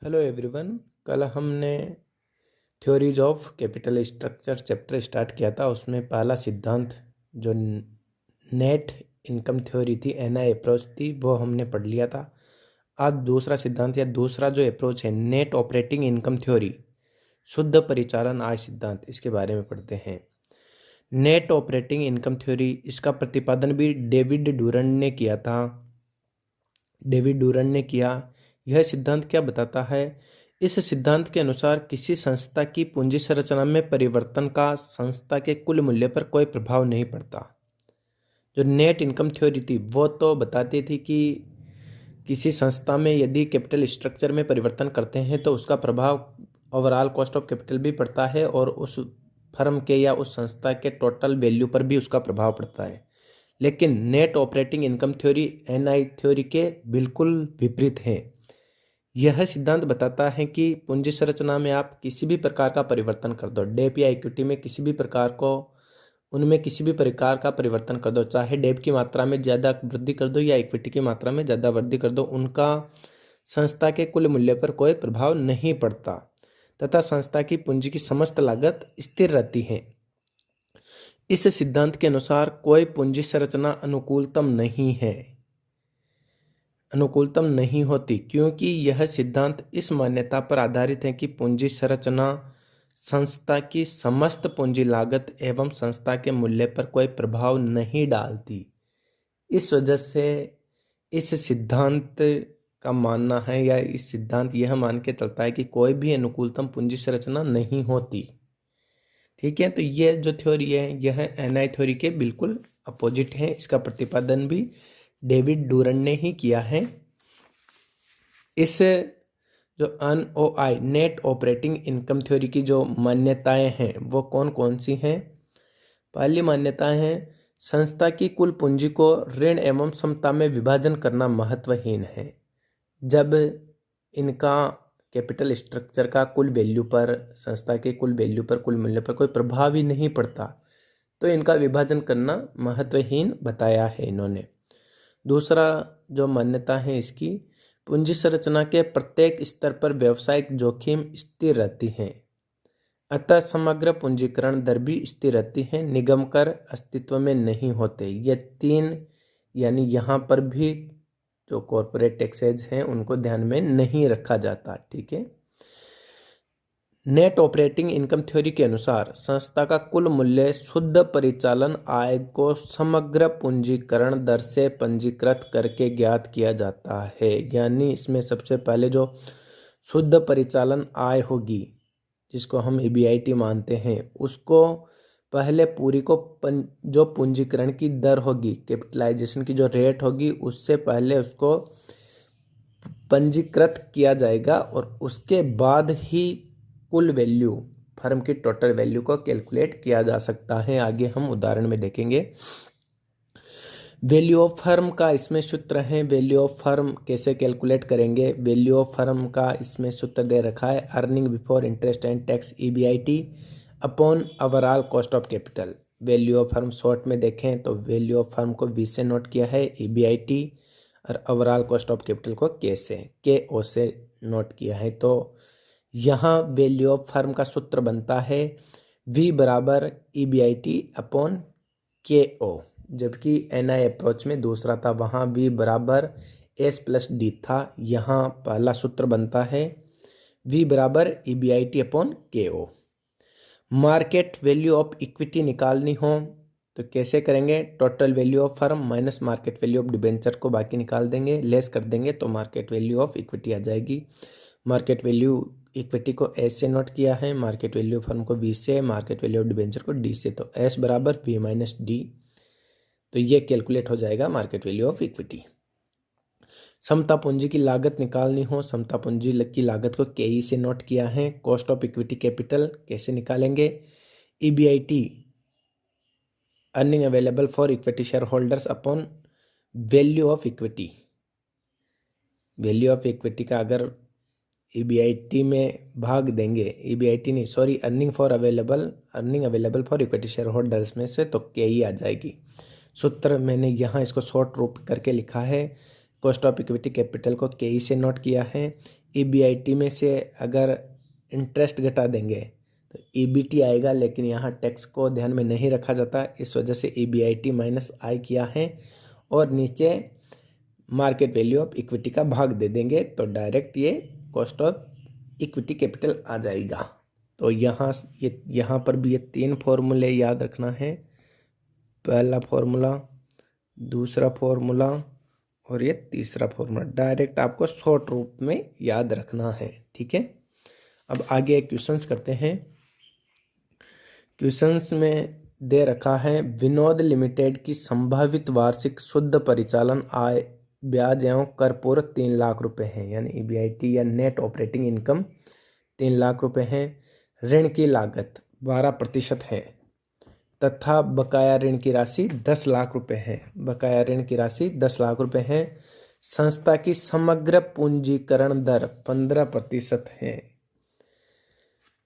Hello everyone. कल हमने theories of capital structure chapter start किया था। उसमें पहला सिद्धांत जो नेट इनकम थ्योरी थी, एनआई अप्रोच थी, वो हमने पढ़ लिया था। आज दूसरा सिद्धांत या दूसरा जो अप्रोच है नेट ऑपरेटिंग इनकम थ्योरी, शुद्ध परिचालन आय सिद्धांत, इसके बारे में पढ़ते हैं। नेट ऑपरेटिंग इनकम थ्योरी, इसका प्रतिपादन भी डेविड डूरन ने किया था। यह सिद्धांत क्या बताता है? इस सिद्धांत के अनुसार किसी संस्था की पूंजी संरचना में परिवर्तन का संस्था के कुल मूल्य पर कोई प्रभाव नहीं पड़ता। जो नेट इनकम थ्योरी थी वो तो बताती थी कि किसी संस्था में यदि कैपिटल स्ट्रक्चर में परिवर्तन करते हैं तो उसका प्रभाव ओवरऑल कॉस्ट ऑफ कैपिटल भी पड़ता है और उस फर्म के या उस संस्था के टोटल वैल्यू पर भी उसका प्रभाव पड़ता है। लेकिन net operating income theory NI theory के बिल्कुल विपरीत है। यह सिद्धांत बताता है कि पूंजी संरचना में आप किसी भी प्रकार का परिवर्तन कर दो, डेप या इक्विटी में किसी भी प्रकार का परिवर्तन कर दो, चाहे डेप की मात्रा में ज़्यादा वृद्धि कर दो या इक्विटी की मात्रा में ज़्यादा वृद्धि कर दो, उनका संस्था के कुल मूल्य पर कोई प्रभाव नहीं पड़ता तथा संस्था की पूंजी की समस्त लागत स्थिर रहती है। इस सिद्धांत के अनुसार कोई पूंजी संरचना अनुकूलतम नहीं होती, क्योंकि यह सिद्धांत इस मान्यता पर आधारित है कि पूंजी संरचना संस्था की समस्त पूंजी लागत एवं संस्था के मूल्य पर कोई प्रभाव नहीं डालती। इस वजह से इस सिद्धांत का मानना है या इस सिद्धांत यह मान के चलता है कि कोई भी अनुकूलतम पूंजी संरचना नहीं होती। ठीक है, तो यह जो थ्योरी है यह एनआई थ्योरी के बिल्कुल अपोजिट है। इसका प्रतिपादन भी डेविड डूरन ने ही किया है। इस जो NOI net operating income theory की जो मान्यताएं हैं वो कौन कौन सी हैं? पहली मान्यताएं हैं, संस्था की कुल पूंजी को ऋण एवं समता में विभाजन करना महत्वहीन है। जब इनका कैपिटल स्ट्रक्चर का कुल वैल्यू पर, संस्था के कुल वैल्यू पर, कुल मूल्य पर कोई प्रभाव ही नहीं पड़ता तो इनका विभाजन करना महत्वहीन बताया है इन्होंने। दूसरा जो मान्यता है इसकी, पूंजी संरचना के प्रत्येक स्तर पर व्यावसायिक जोखिम स्थिर रहती है, अतः समग्र पूंजीकरण दर भी स्थिर रहती है, निगम कर अस्तित्व में नहीं होते। ये तीन यानी यहाँ पर भी जो कॉर्पोरेट टैक्सेज हैं उनको ध्यान में नहीं रखा जाता। ठीक है। नेट ऑपरेटिंग इनकम थ्योरी के अनुसार संस्था का कुल मूल्य शुद्ध परिचालन आय को समग्र पूंजीकरण दर से पंजीकृत करके ज्ञात किया जाता है। यानी इसमें सबसे पहले जो शुद्ध परिचालन आय होगी, जिसको हम EBIT मानते हैं, उसको पहले पूरी को जो पूंजीकरण की दर होगी, कैपिटलाइजेशन की जो रेट होगी, उससे पहले उसको पंजीकृत किया जाएगा और उसके बाद ही कुल वैल्यू, फर्म की टोटल वैल्यू को कैलकुलेट किया जा सकता है। आगे हम उदाहरण में देखेंगे। वैल्यू ऑफ फर्म का इसमें सूत्र है। वैल्यू ऑफ फर्म कैसे कैलकुलेट करेंगे? वैल्यू ऑफ फर्म का इसमें सूत्र दे रखा है, earning before interest and tax EBIT upon overall cost of capital. Value of firm short में देखें तो वैल्यू ऑफ फर्म को V से नोट किया है, EBIT और ओवरऑल कॉस्ट ऑफ कैपिटल को KO से नोट किया है। तो यहाँ वैल्यू ऑफ फर्म का सूत्र बनता है V बराबर EBIT अपॉन KO, जबकि NI अप्रोच में दूसरा था, वहाँ V बराबर S+D था। यहाँ पहला सूत्र बनता है V बराबर EBIT upon KO। Market value of equity निकालनी हो तो कैसे करेंगे? Total value of firm minus market value of debenture को बाकी निकाल देंगे, लेस कर देंगे तो मार्केट वैल्यू ऑफ इक्विटी आ जाएगी। मार्केट वैल्यू इक्विटी को S से नोट किया है, मार्केट वैल्यू फर्म को V से, मार्केट वैल्यू ऑफ डिबेंचर को D से, तो S बराबर V माइनस D। तो ये कैलकुलेट हो जाएगा मार्केट वैल्यू ऑफ इक्विटी। समता पूंजी की लागत निकालनी हो, समता पूंजी की लागत को KE से नोट किया है। कॉस्ट ऑफ इक्विटी कैपिटल कैसे निकालेंगे? EBIT earning available for equity share holders upon value of equity. Value of equity का अगर EBIT में भाग देंगे, earning available for equity share holders में से, तो KE आ जाएगी। सूत्र मैंने यहाँ इसको शॉर्ट रूप करके लिखा है। कॉस्ट ऑफ इक्विटी कैपिटल को KE से नोट किया है, EBIT में से अगर इंटरेस्ट घटा देंगे तो EBT आएगा, लेकिन यहाँ टैक्स को ध्यान में नहीं रखा जाता, इस वजह से EBIT माइनस I किया है और नीचे मार्केट वैल्यू ऑफ इक्विटी का भाग दे देंगे तो डायरेक्ट ये कॉस्ट ऑफ इक्विटी कैपिटल आ जाएगा। तो यहाँ पर भी ये 3 फॉर्मूले याद रखना है, पहला फॉर्मूला, दूसरा फॉर्मूला और ये तीसरा फॉर्मूला डायरेक्ट आपको शॉर्ट रूप में याद रखना है। ठीक है, अब आगे क्वेश्चंस करते हैं। क्वेश्चंस में दे रखा है विनोद लिमिटेड की संभावित वार्षिक शुद्ध परिचालन आय ब्याज एवं कर पूर्व 3 लाख रुपए हैं, यानी EBIT या नेट ऑपरेटिंग इनकम 3 लाख रुपए हैं। ऋण की लागत 12% है तथा बकाया ऋण की राशि 10 लाख रुपए है। बकाया ऋण की राशि 10 लाख रुपए है। संस्था की समग्र पूंजीकरण दर 15% है।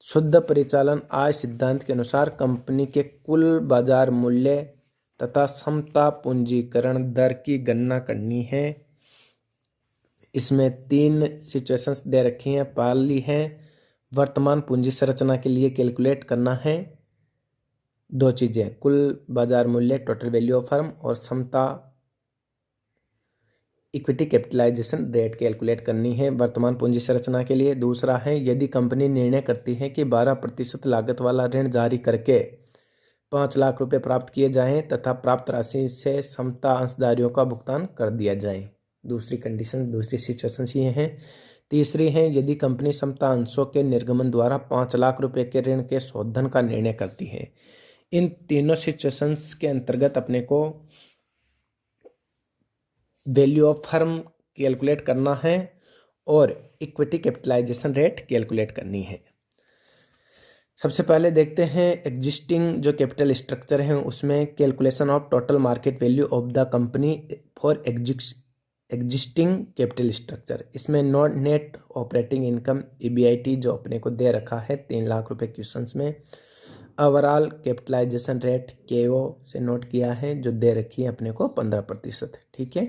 शुद्ध परिचालन आय सिद्धांत के अनुसार कंपनी के कुल बाजार मूल्य तथा समता पूंजीकरण दर की गणना करनी है। इसमें 3 सिचुएशंस दे रखी हैं। पहली है वर्तमान पूंजी संरचना के लिए कैलकुलेट करना है 2 चीजें, कुल बाजार मूल्य टोटल वैल्यू ऑफ फर्म और समता इक्विटी कैपिटलाइजेशन रेट कैलकुलेट करनी है वर्तमान पूंजी संरचना के लिए। दूसरा है यदि कंपनी निर्णय करती है कि 12% लागत वाला ऋण जारी करके 5 लाख रुपए प्राप्त किए जाएं तथा प्राप्त राशि से समता अंशधारियों का भुगतान कर दिया जाए। दूसरी कंडीशन, दूसरी सिचुएशन ये हैं। तीसरी है यदि कंपनी समता अंशों के निर्गमन द्वारा 5 लाख रुपए के ऋण के शोधन का निर्णय करती है। इन तीनों सिचुएशंस के अंतर्गत अपने को वैल्यू ऑफ फर्म कैलकुलेट करना है और इक्विटी कैपिटलाइजेशन रेट कैलकुलेट करनी है। सबसे पहले देखते हैं एग्जिस्टिंग जो कैपिटल स्ट्रक्चर है उसमें calculation of total market value of the company for existing capital structure. इसमें not net operating income EBIT जो अपने को दे रखा है 3 लाख रुपए क्वेश्चंस में। ओवरऑल कैपिटलाइजेशन रेट KO से नोट किया है जो दे रखी है अपने को 15%। ठीक है,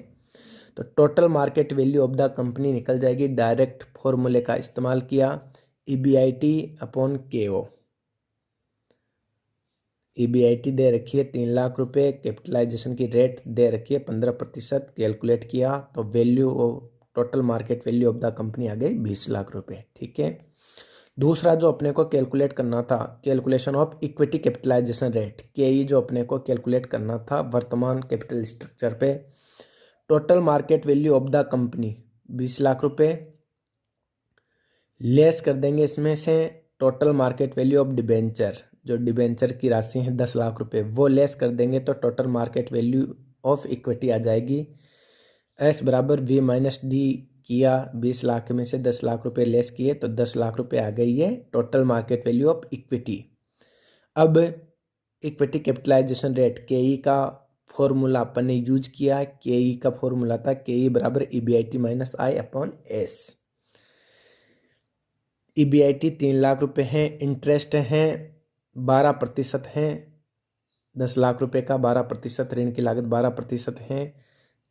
तो total market value of the company निकल जाएगी, डायरेक्ट फॉर्मूले का इस्तेमाल किया EBIT अपॉन KO। EBIT दे रखी है 3 लाख रुपए, कैपिटलाइजेशन की रेट दे रखी है 15%, कैलकुलेट किया तो value of total market value of the company आ गई 20 लाख रुपए। ठीक है, दूसरा जो अपने को कैलकुलेट करना था calculation of equity capitalisation rate KE जो अपने को कैलकुलेट करना था वर्तमान कैपिटल स्ट्रक्चर पे। Total market value of the company 20 lakh रुपए, लेस कर देंगे इसमें से total market value of debenture, जो डिबेंचर की राशि है 10 लाख रुपए, वो लेस कर देंगे तो total market value of equity आ जाएगी। S बराबर V माइनस D किया, 20 लाख में से 10 लाख रुपए लेस किए तो 10 लाख रुपए आ गई है total market value of equity. अब इक्विटी कैपिटलाइजेशन रेट KE का फॉर्मूला अपन ने यूज किया। KE का फॉर्मूला था KE बराबर EBIT minus I upon S। EBIT 3 lakh रुपए है, इंटरेस्ट है 12% है, 10 लाख रुपए का 12%, ऋण की लागत 12% है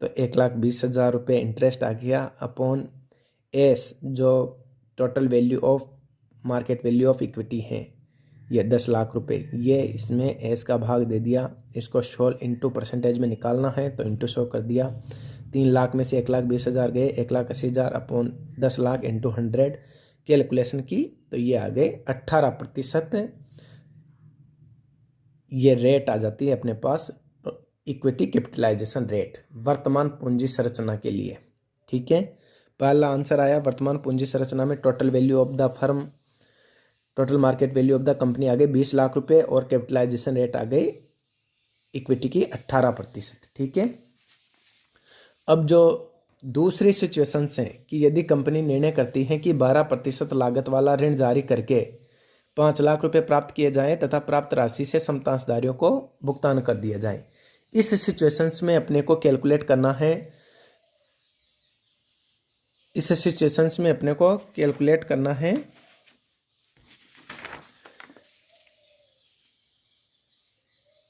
तो 1,20,000 रुपये इंटरेस्ट आ गया अपॉन S जो total value of market value of equity है ये 10 लाख रुपए, ये इसमें S का भाग दे दिया। इसको 100 इंटू परसेंटेज में निकालना है तो इंटू 100 कर दिया। 3 लाख में से 1,20,000 गए, 1,80,000 अपॉन 10 लाख इंटू 100 कैलकुलेशन की तो ये आ गए 18%। ये रेट आ जाती है अपने पास इक्विटी कैपिटलाइजेशन रेट वर्तमान पूंजी संरचना के लिए। ठीक है, पहला आंसर आया वर्तमान पूंजी संरचना में total value of the firm, total market value of the company आ गई 20 लाख रुपए और कैपिटलाइजेशन रेट आ गई इक्विटी की 18%। ठीक है, अब जो दूसरी सिचुएशन है कि यदि कंपनी निर्णय करती है कि 12% लागत वाला ऋण जारी करके 5 लाख रुपए प्राप्त किए जाएं तथा प्राप्त राशि से समतांशधारियों को भुगतान कर दिया जाए। इस सिचुएशंस में अपने को कैलकुलेट करना है, इस सिचुएशंस में अपने को कैलकुलेट करना है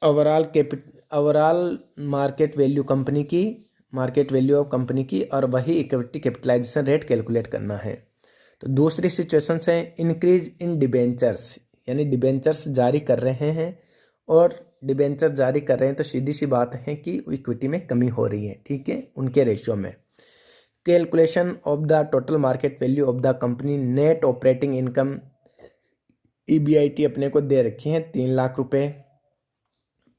ओवरऑल मार्केट वैल्यू कंपनी की और वही इक्विटी कैपिटलाइजेशन रेट कैलकुलेट करना है। तो दूसरी सिचुएशन है इंक्रीज इन डिबेंचर्स, यानी डिबेंचर्स जारी कर रहे हैं और डिबेंचर जारी कर रहे हैं तो सीधी सी बात है कि इक्विटी में कमी हो रही है, ठीक है, उनके रेशियो में। Calculation of the total market value of the company, net operating income EBIT अपने को दे रखी है 3 लाख रुपए।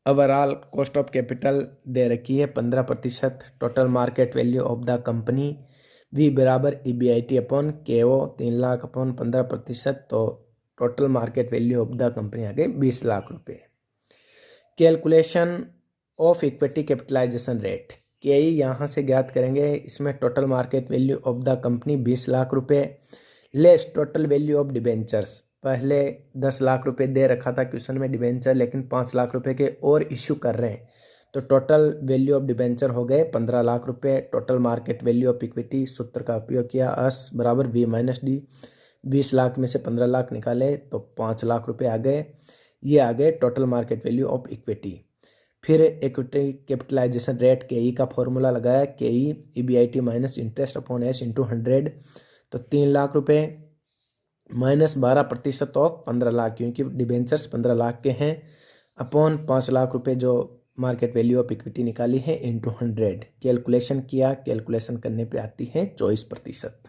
ओवरऑल कॉस्ट ऑफ कैपिटल दे रखी है 15%। Total market value of the company V बराबर EBIT upon KO 3 lakh upon 15%, तो total market value of the company आ गई 20 लाख रुपए। Calculation of equity capitalisation rate KE यहाँ से ज्ञात करेंगे। इसमें total market value of the company 20 lakh रुपए less total value of debentures, पहले 10 लाख रुपए दे रखा था क्वेश्चन में डिबेंचर, लेकिन 5 लाख रुपए के और इश्यू कर रहे हैं, तो टोटल वैल्यू ऑफ डिबेंचर हो गए 15 लाख रुपए। Total market value of equity सूत्र का उपयोग किया, S बराबर V माइनस D, 20 लाख में से 15 लाख निकाले तो 5 लाख रुपए आ गए। ये आ गए total market value of equity. फिर इक्विटी कैपिटलाइजेशन रेट KE का फॉर्मूला लगाया, KE EBIT minus interest upon S into 100, तो 3 लाख रुपए माइनस 12% ऑफ 15 लाख, क्योंकि डिबेंचर्स 15 लाख के हैं, अपॉन 5 लाख रुपए जो मार्केट वैल्यू ऑफ इक्विटी निकाली है इंटू 100। कैलकुलेशन किया, कैलकुलेशन करने पे आती है 24%।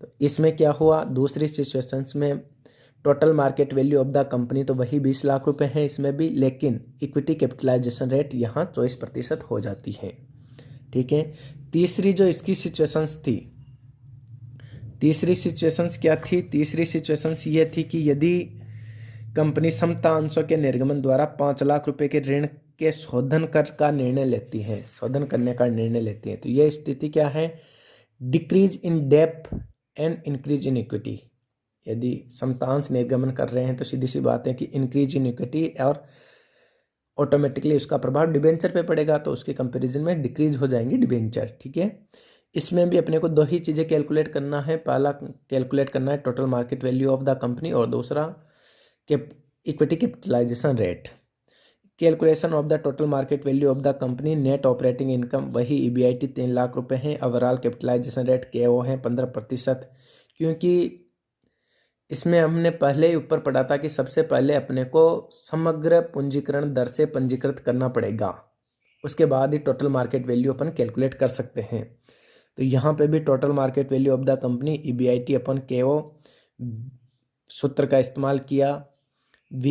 तो इसमें क्या हुआ, दूसरी सिचुएशंस में total market value of the company तो वही 20 लाख रुपए हैं इसमें भी, लेकिन इक्विटी कैपिटलाइजेशन रेट यहाँ 24% हो जाती है, ठीक है। तीसरी जो इसकी सिचुएशंस थी, तीसरी सिचुएशंस क्या थी, तीसरी सिचुएशंस ये थी कि यदि कंपनी समता अंशों के निर्गमन द्वारा 5 लाख रुपए के ऋण के शोधन कर का निर्णय लेती है, शोधन करने का निर्णय लेती है, तो यह स्थिति क्या है, decrease in depth and increase in equity. यदि समतांश निर्गमन कर रहे हैं तो सीधी सी बात है कि इंक्रीज इन इक्विटी और ऑटोमेटिकली उसका प्रभाव डिबेंचर पे पड़ेगा, तो उसके कंपैरिजन में डिक्रीज हो जाएंगे डिबेंचर, ठीक है। इसमें भी अपने को दो ही चीज़ें कैलकुलेट करना है, पहला कैलकुलेट करना है total market value of the company और दूसरा equity capitalisation rate. Calculation of the total market value of the company, net operating income वही EBIT 3 लाख रुपए हैं, ओवरऑल कैपिटलाइजेशन रेट KO है 15%, क्योंकि इसमें हमने पहले ही ऊपर पढ़ा था कि सबसे पहले अपने को समग्र पूंजीकरण दर से पंजीकृत करना पड़ेगा, उसके बाद ही टोटल मार्केट वैल्यू अपन कैलकुलेट कर सकते हैं। तो यहाँ पे भी total market value of the company EBIT upon KO सूत्र का इस्तेमाल किया, V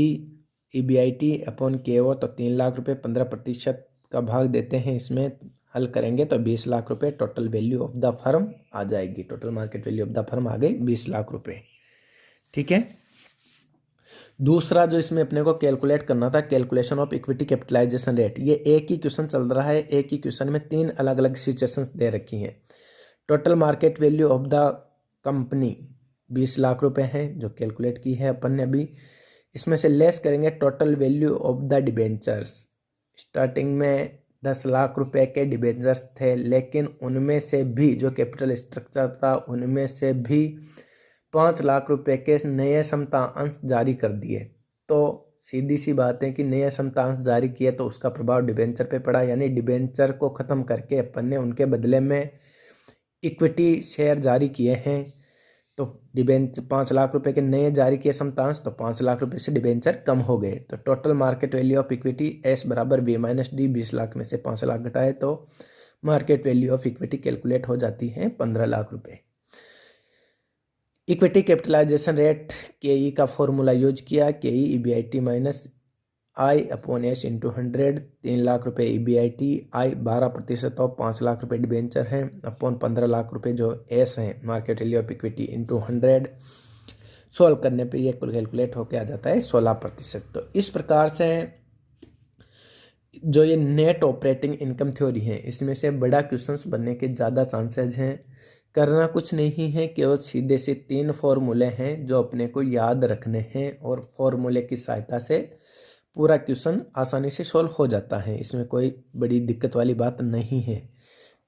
EBIT अपन KO, तो 3 लाख रुपए 15% का भाग देते हैं, इसमें हल करेंगे तो 20 लाख रुपए total value of the firm आ जाएगी। Total market value of the firm आ गई 20 लाख रुपए, ठीक है। दूसरा जो इसमें अपने को कैलकुलेट करना था, calculation of equity capitalisation rate, ये एक ही क्वेश्चन चल रहा है, एक ही क्वेश्चन में 3 अलग अलग सिचुएशंस दे रखी हैं। Total market value of the company 20 lakh रुपए हैं जो कैलकुलेट की है अपन ने अभी, इसमें से लेस करेंगे total value of the debentures. Starting में 10 लाख रुपए के डिबेंचर्स थे, लेकिन उनमें से भी जो कैपिटल स्ट्रक्चर था उनमें से भी 5 लाख रुपए के नए समता अंश जारी कर दिए, तो सीधी सी बात है कि नए समता अंश जारी किए तो उसका प्रभाव डिबेंचर पे पड़ा, यानी डिबेंचर को ख़त्म करके अपन ने उनके बदले में इक्विटी शेयर जारी किए हैं। तो डिबेंचर 5 लाख रुपए के नए जारी किए समतांश, तो 5 लाख रुपए से डिबेंचर कम हो गए, तो total market value of equity S बराबर V माइनस D, 20 लाख में से 5 लाख घटाए तो market value of equity calculate हो जाती है 15 लाख रुपए। इक्विटी कैपिटलाइजेशन रेट KE का फॉर्मूला यूज किया, KE EBIT minus I upon S into 100, 3 lakh रुपए EBIT, I 12% ऑफ 5 लाख रुपए डिबेंचर हैं, अपॉन 15 लाख रुपए जो S हैं market value of equity into 100। Solve करने पे ये कैलकुलेट होके आ जाता है 16%। तो इस प्रकार से जो ये नेट ऑपरेटिंग इनकम थ्योरी है, इसमें से बड़ा क्वेश्चंस बनने के ज़्यादा चांसेज हैं। करना कुछ नहीं है, केवल सीधे से 3 फॉर्मूले हैं जो अपने को याद रखने हैं, और फॉर्मूले की सहायता से पूरा क्वेश्चन आसानी से सॉल्व हो जाता है, इसमें कोई बड़ी दिक्कत वाली बात नहीं है।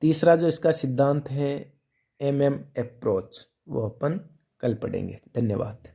तीसरा जो इसका सिद्धांत है MM अप्रोच, वो अपन कल पढ़ेंगे। धन्यवाद।